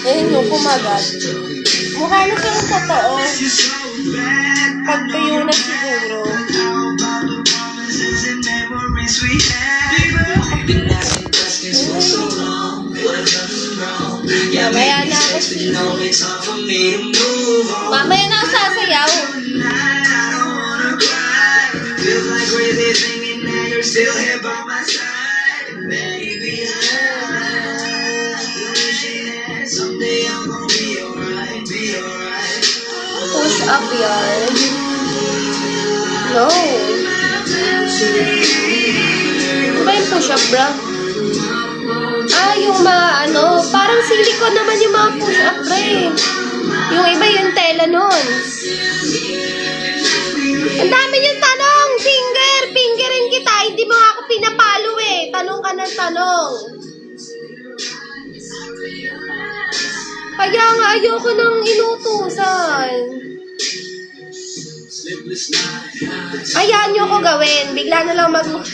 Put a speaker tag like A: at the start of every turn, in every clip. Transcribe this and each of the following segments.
A: Ayun yung kumagat. Mukha na siyang totoo. Pagtuyo na siguro. Mamaya na ako. Mamaya na ako sasayaw. Push up yan. No. Ano ba yung push up, bro? Yung mga parang silicone naman yung mga push up, bro eh. Yung iba yung tela nun. Ang dami yung tanong, fingerin kita, hindi mo ako pinapalo eh. Tanong ka ng tanong. Kaya nga ayoko nang inutusan. Hayaan nyo ko gawin. Bigla na lang huwag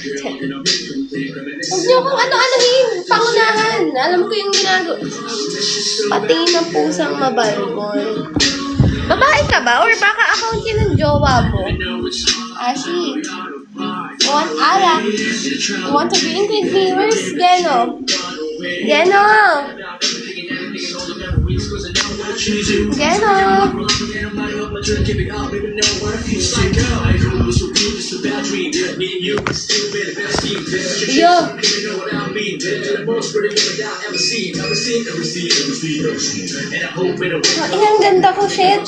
A: nyo kung ano-anohin. Pangunahan. Alam ko yung ginagawa. Patingin ng pusang mabalbon. Babae ka ba? Or baka account yun ng jowa mo? Ashi. You want Ara? You want to be in with me? Where's Geno? Geno! Geno! Yo! Ang ganda ko, shit!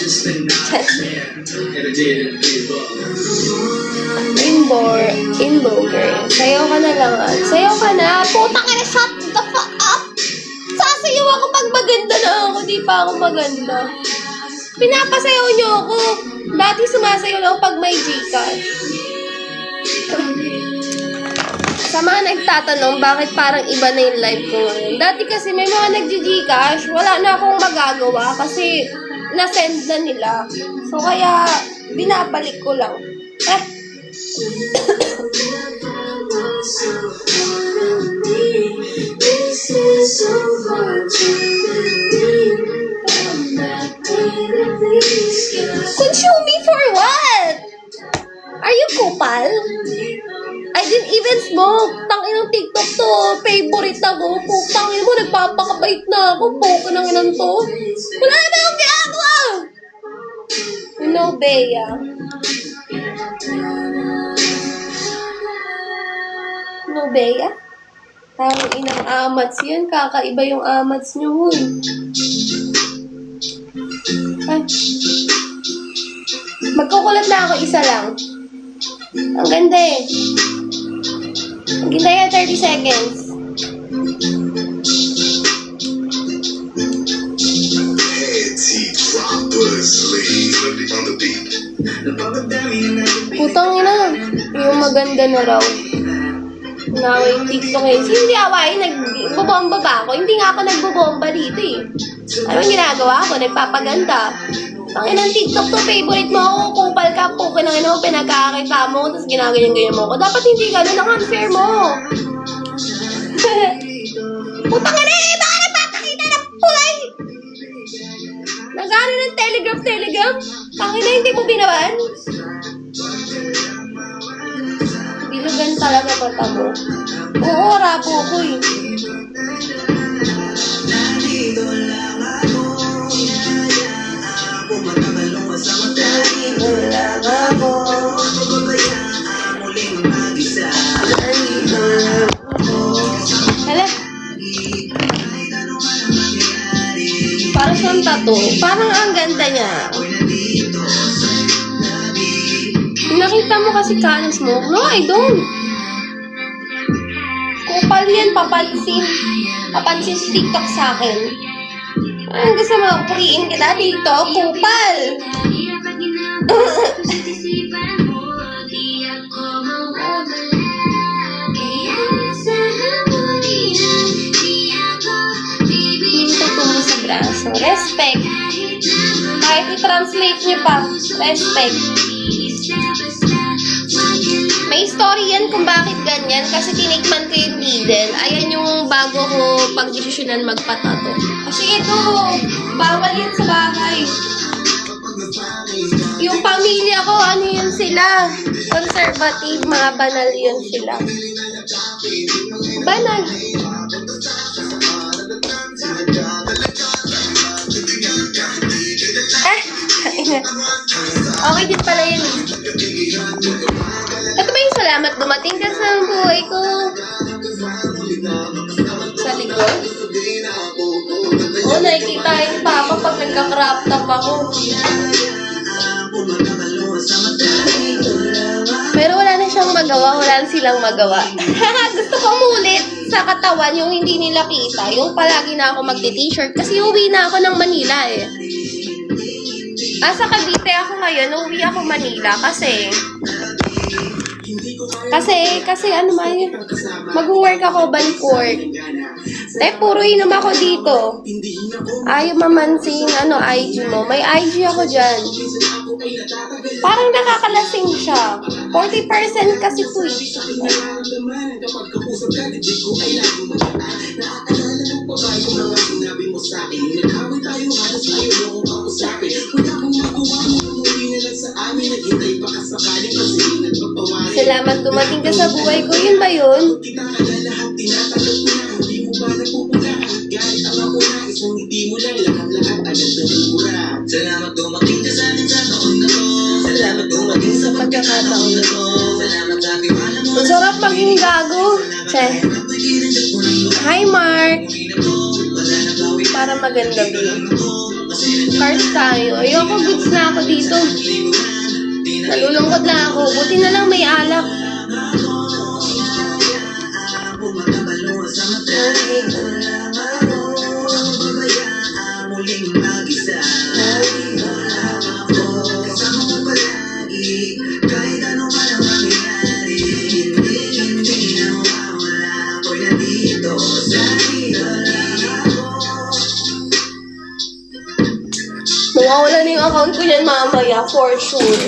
A: Inbo, girl. Sayaw ka na lang, sayaw ka na. Puta ka na, shut the fuck up! Sasayaw ako pag maganda na ako, di pa ako maganda. Pinapasayaw niyo ako. Dati sumasayaw lang pag may Gcash. Sa mga nagtatanong, bakit parang iba na yung live ko ngayon? Dati kasi may mga nag-Gcash, wala na akong magagawa kasi na-send na nila. So kaya, binabalik ko lang. Consume me for what? Are you kupal? I didn't even smoke. Tangin ng TikTok to. Favorite ako. Tangin mo, nagpapakabait na ako. Poke ng inan to. Wala na akong ginagawa. No, Bea. No, Bea? Tawag inang amats yun. Kakaiba yung amats nyo. Magkukulat na ako isa lang. Ang ganda eh. Maghintay ka 30 seconds. Putang ina. Yung maganda na raw. Naway TikTok eh. Hindi away. Nagbobomba ba ako? Hindi nga ako nagbobomba dito eh. Anong ginagawa ko? Nagpapaganda. Ang inang TikTok to, favorite mo ako, kupal ka, pukin ng ino, pinagkakita mo, tapos ginaganyan-ganyan mo ako. Dapat hindi gano'n, ang unfair mo. Putang ina, baka nagpapakita ng pulay. Nagano ng telegram? Tangina, hindi mo binaban? Bilugan talaga pata mo. Oo, rapo ko eh. Hala. Parang siyang tattoo. Parang ang ganda niya. Nakita mo kasi kanas mo? No, I don't. Kupal yan, papansin. Papansin si TikTok sa akin. Ang gusto mo, puriin kita dito, kupal. So, respect. Kahit i-translate niyo pa, respect. May story yan kung bakit ganyan. Kasi tinikman ko yung needle. Ayan yung bago ko pagdesisyonan magpatato. Kasi ito, bawal yan sa bahay. Yung pamilya ko, ano yun sila? Conservative, mga banal yun sila. Banal. Okay din pala yun. Ito ba yung salamat dumating ka sa buhay ko? Sa likod? Oo, nakikita yung papa pag nagka-crop top ako. Pero wala na siyang magawa, wala na silang magawa. Gusto ko umulit sa katawan yung hindi nila kita. Yung palagi na ako magti-t-shirt. Kasi uwi na ako ng Manila eh. Sa Cavite ako ngayon, uwi ako Manila kasi ano man yun, mag-work ako, balik work. Puro inom ako dito. Ayaw mamansin, IG mo. May IG ako dyan. Parang nakakalasing siya. 40% kasi po eh. Salamat dumating ka sa buhay ko. Yun ba yun?
B: Salamat dumating ka sa akin sa taon na to. Salamat dumating sa pagkakataon na to. Salamat sa tiwala mo.
A: Ang sarap maging gago. Che. Hi, Mark. Para maganda view. Cards tayo. Ayoko, goods na ako dito. Nalulungkot na ako. Buti na lang may alak. Mawawala na yung account ko yan mamaya, for sure.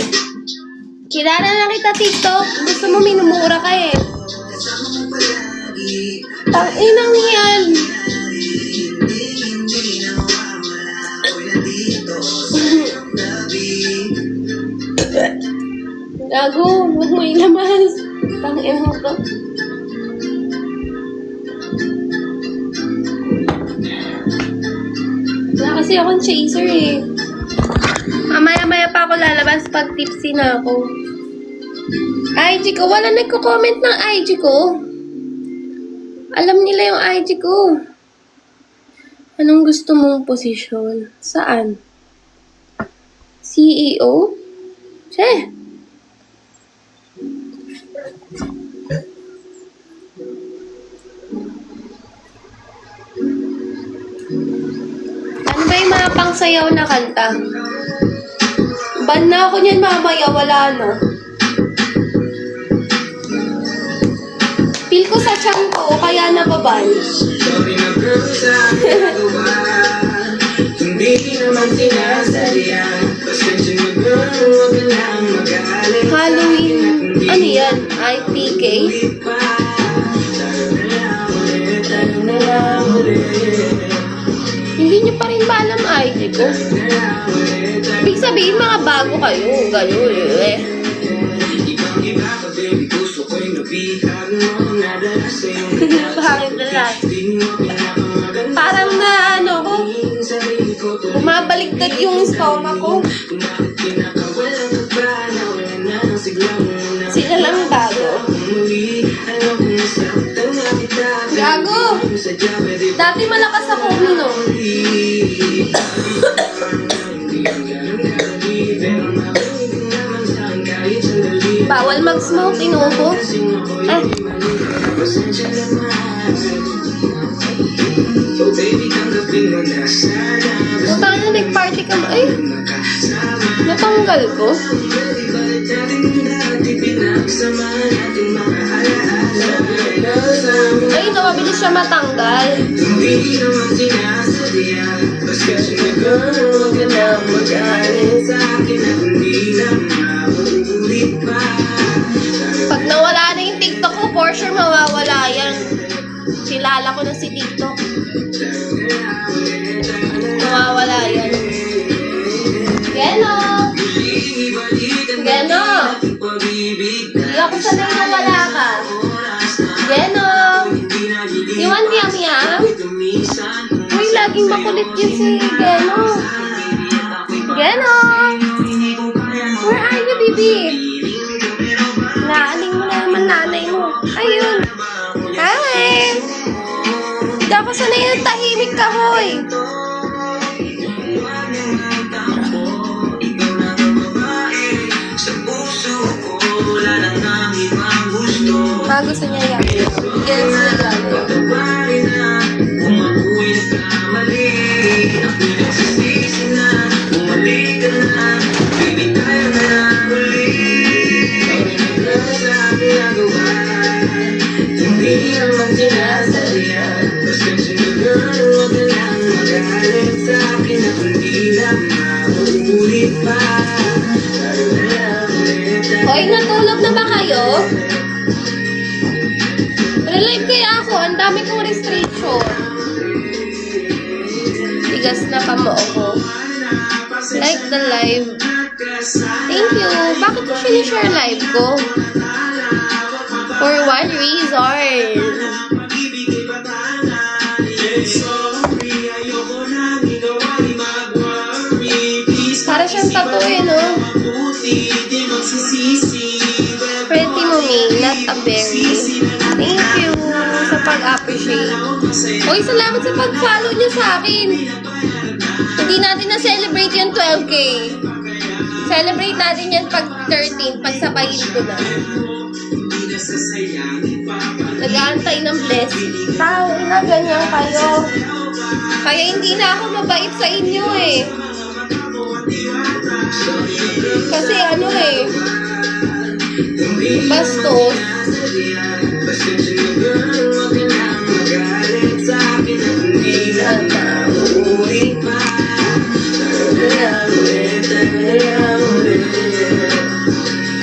A: Kilala na kita, TikTok. Gusto mo minumura ka eh. Tanginang yan. Gago, huwag mo ilamas. Tanginang to. Wala kasi akong chaser eh. Mamaya-maya pa ako lalabas pag tipsy na ako. IG ko, wala nagko-comment ng IG ko. Alam nila yung IG ko. Anong gusto mong posisyon? Saan? CEO? Che. Ano ba yung mga pangsayaw na kanta? Ban na ako niyan mamaya, wala na. Feel ko sa tiyan ko, kaya nababan.
B: Sorry na girl sa ginagawa. Hindi naman sinasadya. Pasensya na girl, huwag ka lang magalit.
A: Halloween, ano yan? IPK? Hindi niyo pa rin ba alam IG ko? Ibig sabihin mga bago kayo, gano'n eh.
B: Ibang-iba ka baby, gusto ko'y nabihag mo. Nadala sa'yo.
A: Bakit na lang? Parang na ano ko, bumabaliktad yung stomach ko. Sila lang bago. Gago! Dati malakas ako uminom. Bawal mag-smoke, inuubo. O paano nag-party ka mo? Ay, natanggal ko. Ay, mabilis siya matanggal. Pag Kala ko na si Tito. Nawawala yan. Geno! Geno! Hindi ako sanay na wala ka. Geno! Iwan niya miya? Uy, laging makulit yun si Geno. Geno! Where are you, baby? Naaling mo na naman nanay mo. Ayun. Hi! Hindi ako sanay na tahimik ka, hoy. Gusto niya yan. Yes, Hoy, natulog na ba kayo? Live kaya ako, ang dami kong restriction. Tigas na kamo ako. Like the live. Thank you. Bakit ko sinishare live ko? For what reason? Para siyang tattoo eh, no? Pretty mo me, not a berry. Thank you sa pag-appreciate. Uy, salamat sa pag-follow niyo sa akin. Hindi natin na-celebrate yung 12K. Celebrate natin yan pag 13, pag sabayin ko na. Nag-aantay ng blessing. Tao na ganyan kayo. Kaya hindi na ako mabait sa inyo eh. Kasi ano eh, bastos.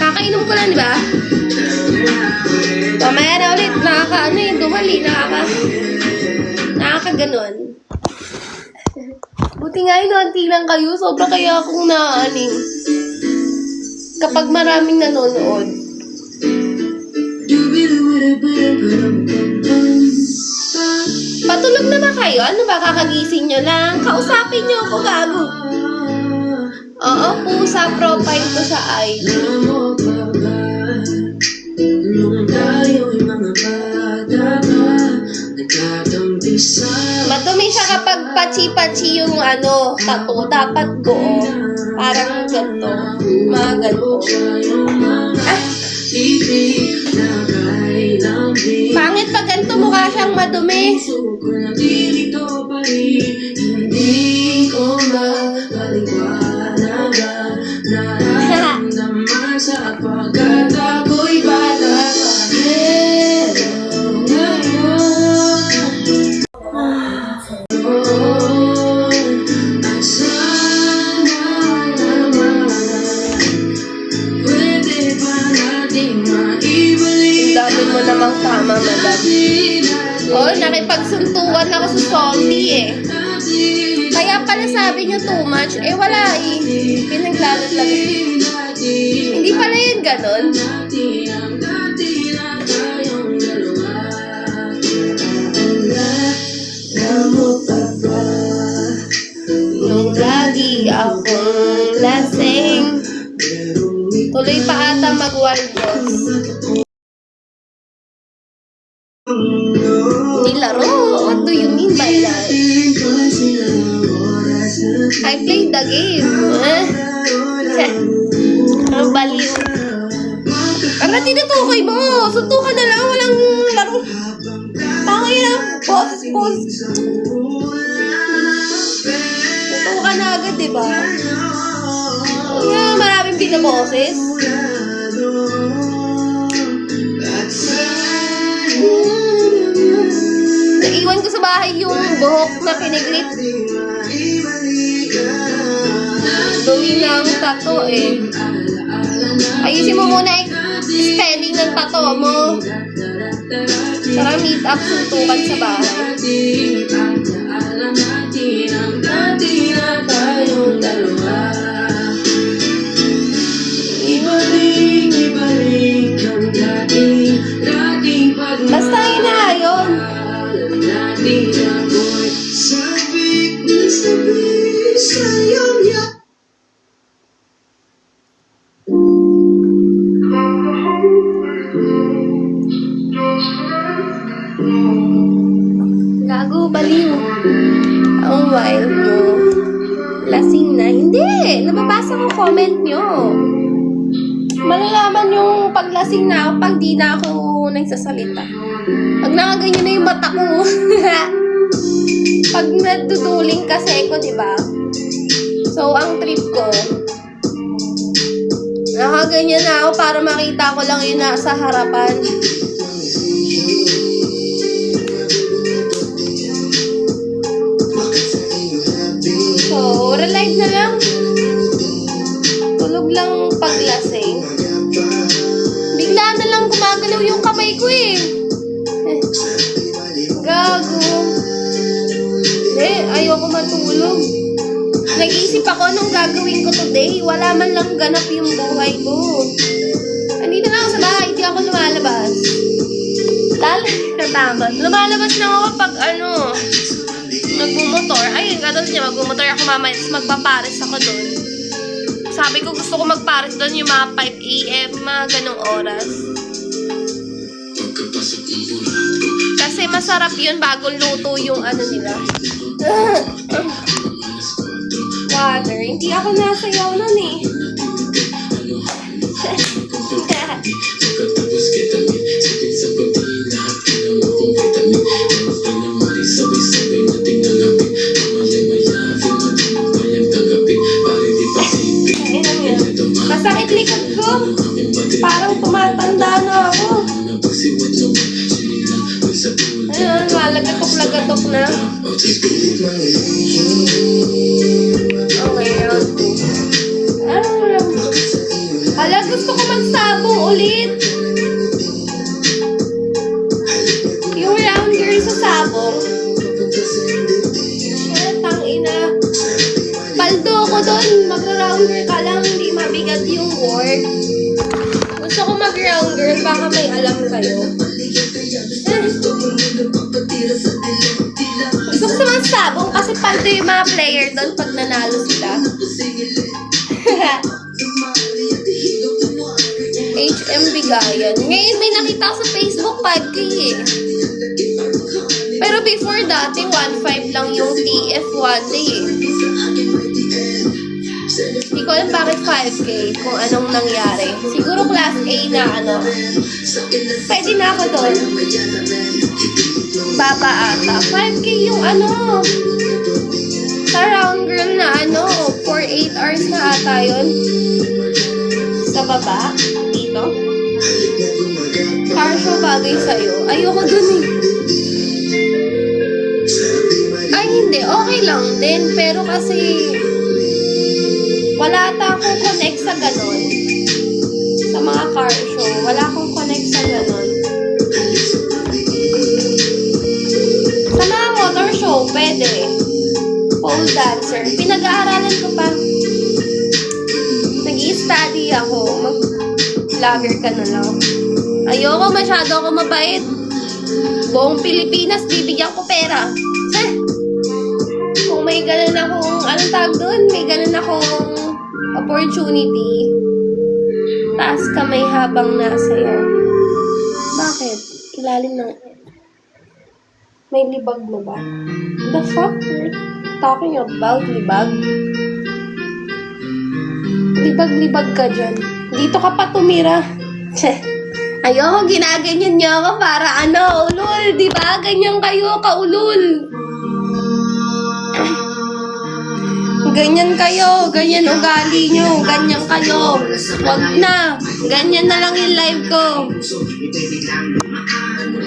A: Kakainom ko lang, di ba? Mamaya na ulit, nakaka-ano eh, dumali, nakaka-ganon. Buti nga yun, auntie lang kayo, sobra kaya akong naaning. Kapag maraming nanonood. Patulog na ba kayo? Ano ba, kakagising nyo lang? Kausapin nyo ako, gago. Oo, pusa profile ko sa ID. Madumi siya kapag pachi-pachi yung ano, tattoo. Dapat buo. Parang ganito. Mga ganito. Ah. Pangit pag ganito, mukha siyang madumi. Dami mo namang tama, madam. Oh, nakipagsuntukan ako sa zombie eh. Kaya pala sabi niyo too much, eh wala eh. Pinaglalat-lag. Hindi pala yun ganon. Nung lagi akong lasing, tuloy pa ata mag-waldos. Nilaro? What do you mean by that? I played the game. Ang baliw. Ang tinutukoy mo. Suntukan na lang. Walang laro. Tangay na. Boses. Suntukan na agad, diba? Kaya maraming pinaboses. Naiwan ko sa bahay yung buhok na piniglit. Dumi lang tato eh. Ayusin mo muna spelling ng tato mo. Tara, meet up, suntukan sa bahay.
B: Alam natin ang dati na tayong dalawa. Ibalik ang dating pagmamahal.
A: Basta yun na, yun.
B: Alam natin ako'y sabik na sabik sa'yong yak.
A: Gago, baliw. Ang wild mo. Lasing na. Hindi! Nababasa ko comment nyo. Malalaman yung paglasing na ako pag di na ako nagsasalita. Pag nakaganyan na yung mata ko. Pag natutuling kasi ko, diba? So, ang trip ko, nakaganyan na ako para makita ko lang yung nasa harapan. So, relive na lang. Tulog lang paglasing. Bigla na lang gumagalaw yung kamay ko eh. Gago. Ayoko matulog. Nag-iisip ako anong gagawin ko today. Wala man lang ganap yung buhay ko. Andito na ako sa bahay, hindi ako lumalabas. Tama. Lumalabas lang ako pag nagmumotor. Ay, katulad niya, magmumotor ako mamaya, tapos magpapares ako doon. Sabi ko, gusto ko magpares doon yung mga 5 AM, mga ganong oras. Kasi masarap yun bagong luto yung nila. Water. Hindi ako nasayaw nun eh. Masakit likod ko. Parang tumatanda na ako. Ayun, malagatok-lagatok na. Okay, round 2. Hala, gusto ko magsabong ulit. Yung round girl sa sabong. Shit, tangina. Paldo ko doon. Mag-round girl ka lang, hindi mabigat yung work. Gusto ko mag-round girl, baka may alam kayo. Gusto ko sa mga sabong kasi paldo yung mga player doon pag nanalo sila. HM Bigayan. Ngayon may nakita ko sa Facebook 5K eh. Pero before dati 1.5 lang yung TF one day eh. Hindi ko alam bakit 5K kung anong nangyari. Siguro class A na pwede na ako doon. Baba ata. 5K yung sa round girl na 4-8 hours na ata yun. Sa baba. Dito. Car show bagay sa'yo. Ayoko dun eh. Ay hindi. Okay lang din. Pero kasi wala ata akong connect sa ganon. Sa mga car show. Wala akong connect sa ganon. Sa mga motor show, pwede. Pole dancer. Pinag-aaralan ko pa. Nag-i-study ako. Mag-vlogger ka na lang. Ayoko, masyado ako mabait. Buong Pilipinas, bibigyan ko pera. Kung may ganun akong, anong tawag doon? May ganun akong opportunity. Taas kamay habang nasa'yo. Bakit? Ilalim ng... May libag na ba? The fuck? We're talking about libag? Libag-libag ka dyan. Dito ka pa tumira. Ayoko, ginaganyan niyo ako para ulul. Diba? Ganyan kayo, kaulul. Ganyan kayo, ganyan ugali nyo, ganyan kayo. Wag na, ganyan na lang yung live ko.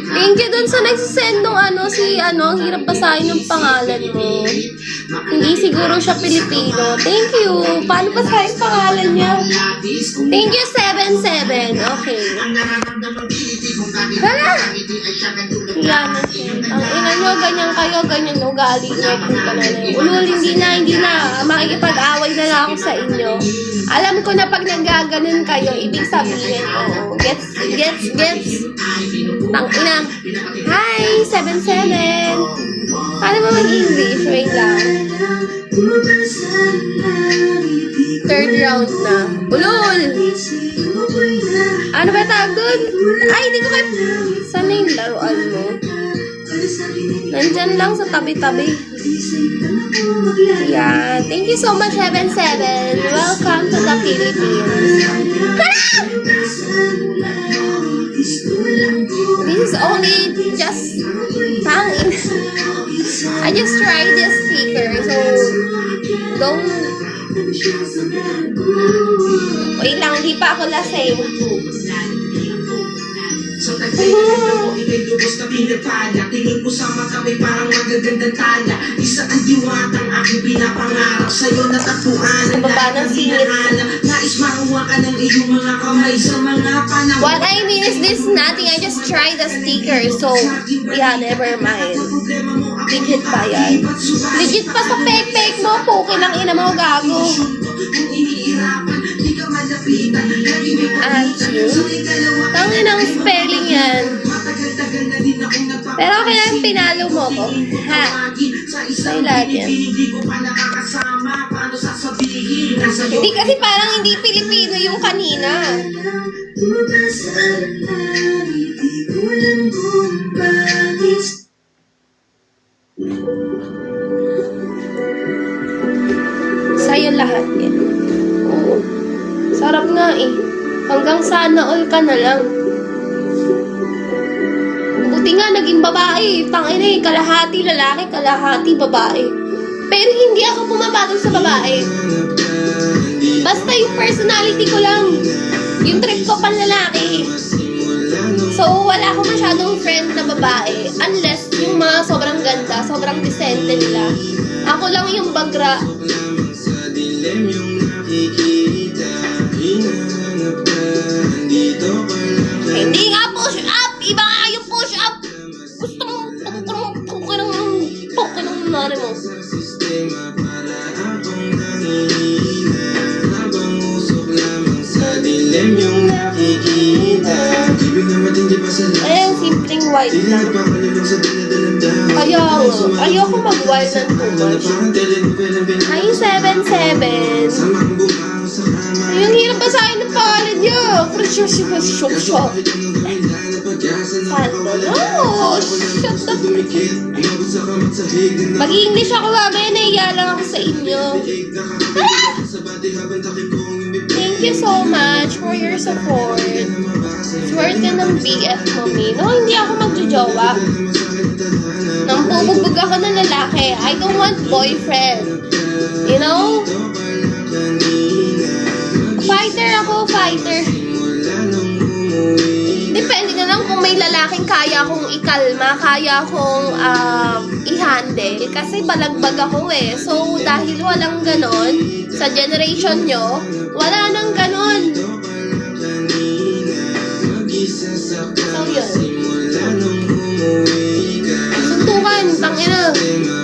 A: Thank you dun sa nagsisend nung ang hirap basahin ng pangalan mo. Hindi siguro siya Pilipino. Thank you. Paano basahin pangalan niya? Thank you, 77. Okay. Hala! Yan. Ang ina nyo, ganyan kayo, ganyan ugali nyo. Ulul, hindi na. Makikipag-away na lang ako sa inyo. Alam ko na pag nagaganon kayo, ibig sabihin, oo. Gets. Tang ina. Hi, 77. Paano mo mag-English? Wait lang. Third round na. Ulul! Ano ba tawag dun? Ay, hindi ko kayo... Saan na yung laruan mo? Nandyan lang sa tabi-tabi. Yeah. Thank you so much, 77. Welcome to the Philippines. This is only just fine. I just tried this speaker, so don't... Wait lang, hindi pa ako lasing.
B: Sa tagtay-tagtay mo, ikay lubos na pinapala. Tingin ko sa mata may parang magagandang tala. Isa ang diwatang aking pinapangarap. Sa'yo natatuan ang
A: Baba ng singit.
B: Nais makuha ka ng iyong mga kamay sa mga panahon.
A: What I mean is this nothing. I just tried the sticker, so yeah, never mind. Legit pa yan. Legit pa sa pek-pek mo. Pukin ang ina mo, gago.
B: Kung iniirapan, di ka malapitan.
A: Achoo. Tangin ang spelling yan. Pero okay lang, pinalo mo ko. Ha? Sa'yo lahat yan. Hindi kasi parang hindi Pilipino yung kanina. Sa'yo lahat yan. Oo. Sarap nga eh. Hanggang sana all ka na lang. Buti nga naging babae. Tangina eh, kalahati lalaki, kalahati babae. Pero hindi ako pumapatol sa babae. Basta yung personality ko lang. Yung trip ko pang lalaki. So, wala akong masyadong friend na babae. Unless yung mga sobrang ganda, sobrang decente nila. Ako lang yung bagra. Hindi nga push up! Iba nga yung push up! Gusto mo pukin ng nari mo. Ayan, simpleng white lang. Kaya ayoko mag-white ng too much. Hi, 77. Yung hirap ba sa akin ng pangalan niya? Shop. No! Shut up! Mag-English ako mamaya, nahiya lang ako sa inyo. Ah! Thank you so much for your support. Swerte ng BF mo, no, hindi ako magjojowa. Nang bubugbog ako ng lalaki, I don't want boyfriend. You know? Fighter ako, fighter. Depende na lang kung may lalaking kaya kong ikalma, kaya kong i-handle. Kasi balagbag ako eh. So, dahil walang ganon, sa generation nyo, wala nang ganon. So, yun. Suntukan, tangina.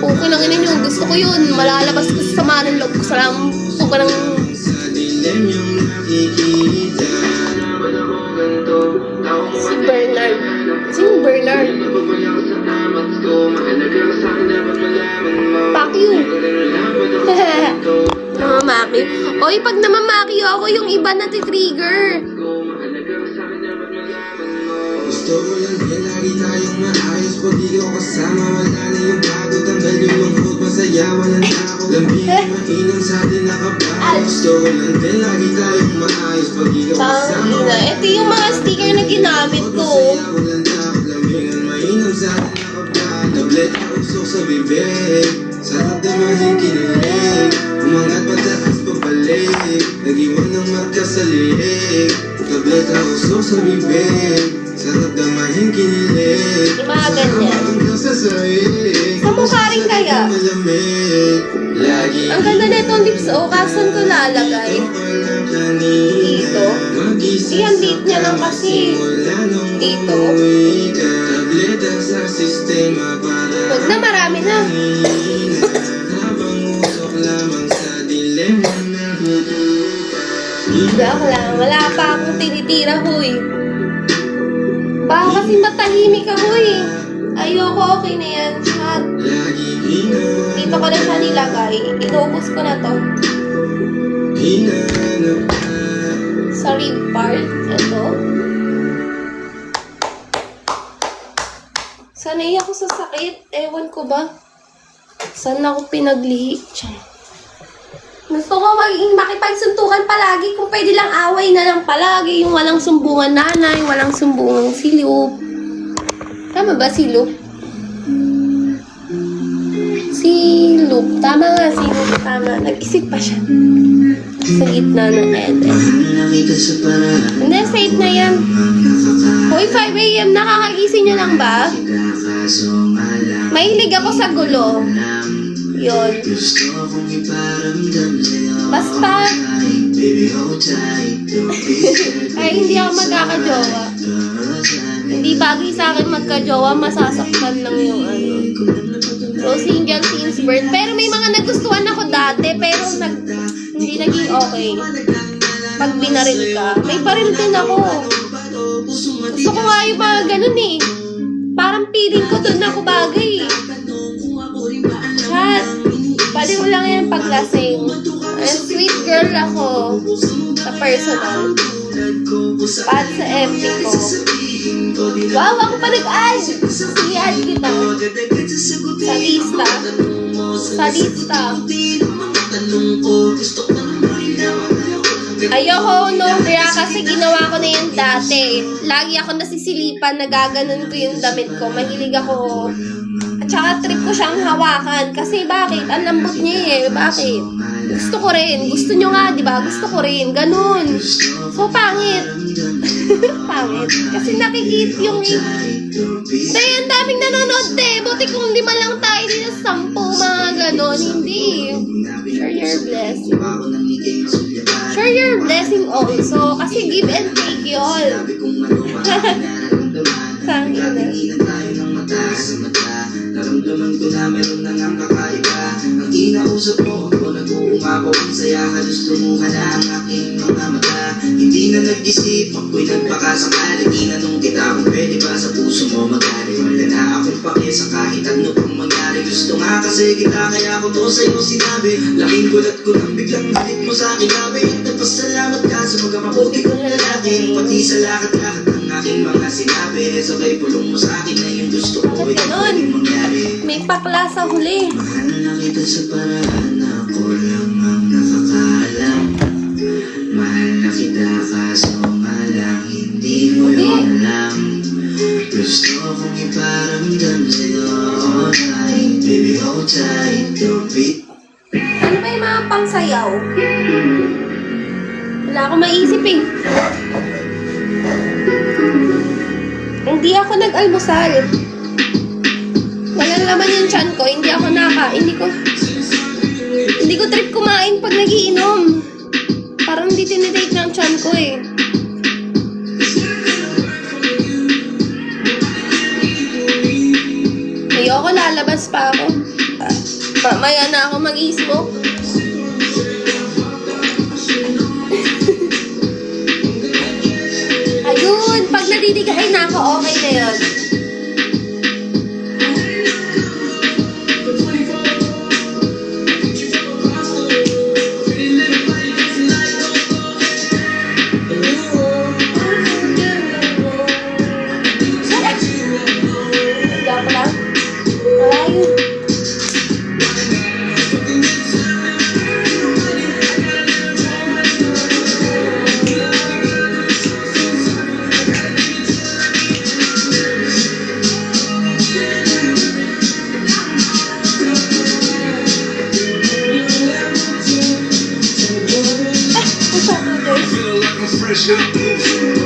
A: Puko ng ina nyo, gusto ko yun. Malalabas ko sa sama ng loob ko sa lang. Puko ng... Si Bernard. Sino Bernard? Fuck you. Namamaki. Oy, pag namamaki ako, yung iba na titrigger.
B: Gusto ko lang yan, lagi tayong maayos. Pag ikaw kasama, wala na yung bago. Tanggal yung lungkot, masaya, walang takot. Lambing mainam sa atin nakabago. Gusto ko lang yan, lagi tayong maayos. Pag ikaw kasama,
A: Tangina. Ito yung mga sticker na ginamit ko.
B: walang takot. Lambingan mainam sa atin nakabago. Tableta usok sa bibig, sarap naman yung kinilig. Umangat pataas pabalik, nag-iwan ng marka sa liig. Tableta usok sa bibig, sarap damahin kinilig.
A: ganyan. Sa mukha rin kaya. Ang ganda na itong lips, oh. Kasan ko lalagay? Dito. Iyan, date niya lang kasi. Dito. Huwag na, marami na. Joke lang, wala pa akong tinitira, huy. Baka kasi matahimik ako, huy. Ayoko, okay na yan. Chat. Dito ko na siya nilagay. Inubos ko na to. Sa rib part. Ito. Sanay ako sa sakit. Ewan ko ba? Saan ako pinaglihi? Tiyan. Gusto ko maging makipagsuntukan palagi. Kung pwede lang away na lang palagi. Yung walang sumbungan nanay, walang sumbungan silup. Tama ba silup? Silup. Tama nga, silup. Tama. Nag-isip pa siya. Sa gitna ng edit. Hindi, safe na yan. Hoy, 5 a.m. Nakakagising nyo lang ba? Mahilig ako sa gulo. Yun. Basta. Ay, hindi ako magkakajowa. Hindi bagay sa akin magkajowa, masasaktan lang yung ano. So, single since birth. Pero may mga nagustuhan ako dati, pero hindi naging okay. Pag binaril ka, may baril din ako. Gusto ko nga yung mga ganun eh. Parang feeling ko doon ako bagay eh. Chat. Pwede mo lang yan paglasing. Sweet girl ako sa personal. Pat sa FB ko. Wow, ako pa nag-add. Sige-add kita. Sa lista. Sa lista. Ayoko, no, kaya kasi ginawa ko na yan dati. Lagi ako nasisilipan, nagaganon ko yung damit ko. Mahilig ako. At saka trip ko siyang hawakan. Kasi bakit? Ang lambot niya eh. Bakit? Gusto ko rin. Gusto nyo nga, di ba? Gusto ko rin. Ganun. So, pangit. Pangit. Kasi nakikita yung Dahil ang daming nanonood eh. Buti kung 5 lang tayo dito sa 10 mga ganon. Hindi. Share your blessing. Share your blessing also. Kasi give and take yun. Sangin na.
B: Naramdaman ko na meron na ngang kakaiba. Ang inausap mo ako, nag-uumako ang saya. Halos lumuha na ang aking mga mata. Hindi na nag-isip, ako'y nagpakasakali. Tinanong kita kung pwede ba sa puso mo magaling. Wala na akong pake sa kahit ano pang mangyari. Gusto nga kasi kita, kaya ko to sa'yo sinabi. Laking gulat ko nang biglang galit mo sa akin nabi. Nagpasalamat ka sa mga mabuti kong lalaki. Pati sa lakat-lakat ng aking mga sinabi. Sabay pulong mo sa akin na yung gusto ko.
A: May pakla sa huli.
B: Mahal na kita sa paraan na ako lang ang nakakaalam. Mahal na kita kaso nga lang hindi mo yun alam. Gusto kong iparamdam sa'yo all night. Baby, hold tight, don't beat.
A: Ano ba yung mga pangsayaw? Wala akong maisip eh. Hindi ako nag-almusal. Walang laman yung tiyan ko, hindi ko trip kumain pag nagiinom. Parang hindi tinitake ng tiyan ko eh. Ayoko, lalabas pa ako. Mamaya na ako mag-i-smoke. Ayun, pag nadidigay na ako, okay na yun.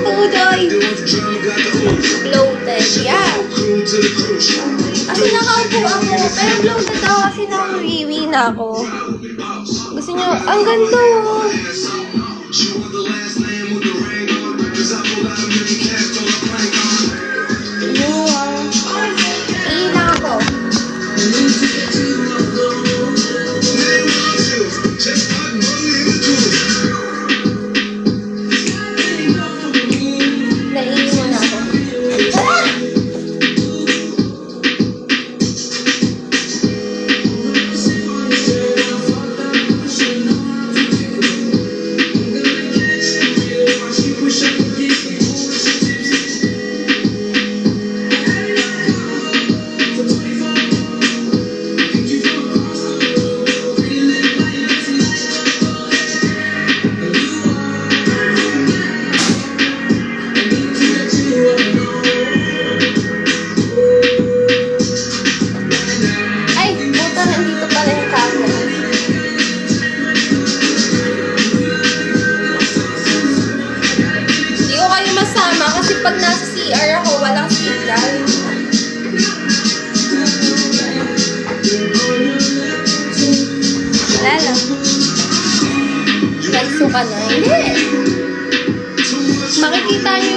A: Tudoy. Bloated. Yeah. Kasi nakaupo ako, pero bloated ako kasi nakawiwi na ako. Gusto nyo, ang ganda oh. Iina ako. Naiiwan na ako. Ah! Ay, puta, nandito pala yung camera. Hindi ko kayo masama kasi pag nasa CR ako, walang signal. Wala lang. Nagso ka na. Hindi. Makikita niyo